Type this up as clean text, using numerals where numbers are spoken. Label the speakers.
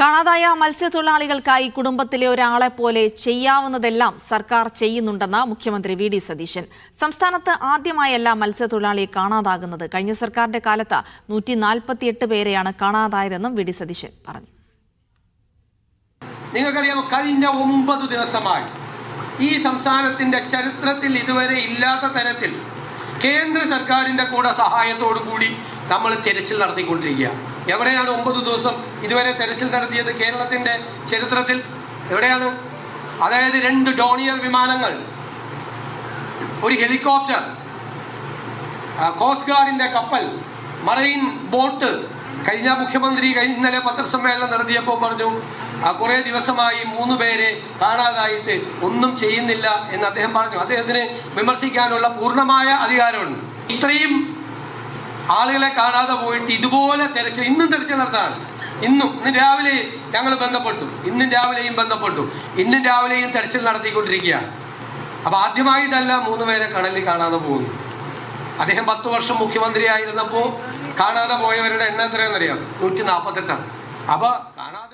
Speaker 1: കാണാതായ മത്സ്യത്തൊഴിലാളികൾക്കായി കുടുംബത്തിലെ ഒരാളെ പോലെ ചെയ്യാവുന്നതെല്ലാം സർക്കാർ ചെയ്യുന്നുണ്ടെന്ന് മുഖ്യമന്ത്രി വി.ഡി. സതീശൻ. സംസ്ഥാനത്ത് ആദ്യമായല്ല മത്സ്യത്തൊഴിലാളിയെ കാണാതാകുന്നത്. കഴിഞ്ഞ സർക്കാരിന്റെ കാലത്ത് 148 പേരെയാണ് കാണാതായതെന്നും വി.ഡി. സതീശൻ പറഞ്ഞു.
Speaker 2: നിങ്ങൾക്കറിയാമോ, കഴിഞ്ഞ 9 ദിവസമായി ഈ സംസ്ഥാനത്തിന്റെ ചരിത്രത്തിൽ ഇതുവരെ ഇല്ലാത്ത തരത്തിൽ കേന്ദ്ര സർക്കാരിന്റെ കൂടെ സഹായത്തോടു കൂടി നമ്മൾ തെരച്ചിൽ നടത്തിക്കൊണ്ടിരിക്കുക. എവിടെയാണ് 9 ദിവസം ഇതുവരെ തെരച്ചിൽ നടത്തിയത് കേരളത്തിന്റെ ചരിത്രത്തിൽ? എവിടെയാണ്? അതായത് 2 ഡോണിയർ വിമാനങ്ങൾ, ഒരു ഹെലികോപ്റ്റർ, കോസ്റ്റ് ഗാർഡിന്റെ കപ്പൽ, മറൈൻ ബോട്ട്. കഴിഞ്ഞ മുഖ്യമന്ത്രി ഇന്നലെ പത്രസമ്മേളനം നടത്തിയപ്പോൾ പറഞ്ഞു, കുറെ ദിവസമായി 3 പേരെ കാണാതായിട്ട് ഒന്നും ചെയ്യുന്നില്ല എന്ന് അദ്ദേഹം പറഞ്ഞു. അദ്ദേഹത്തിന് വിമർശിക്കാനുള്ള പൂർണ്ണമായ അധികാരമുണ്ട്. ഇത്രയും ആളുകളെ കാണാതെ പോയിട്ട് ഇതുപോലെ തെരച്ചിൽ ഇന്നും തെരച്ചിൽ നടത്താണ്. ഇന്ന് രാവിലെ ഞങ്ങൾ ബന്ധപ്പെട്ടു, ഇന്നും രാവിലെയും ബന്ധപ്പെട്ടു, ഇന്നും രാവിലെയും തെരച്ചിൽ നടത്തിക്കൊണ്ടിരിക്കുകയാണ്. അപ്പൊ ആദ്യമായിട്ടല്ല 3 പേരെ കടലിൽ കാണാതെ പോകുന്നു. അദ്ദേഹം 10 വർഷം മുഖ്യമന്ത്രി ആയിരുന്നപ്പോൾ കാണാതെ പോയവരുടെ എണ്ണം എത്രയാണെന്നറിയാം? 148. അപ്പൊ കാണാതെ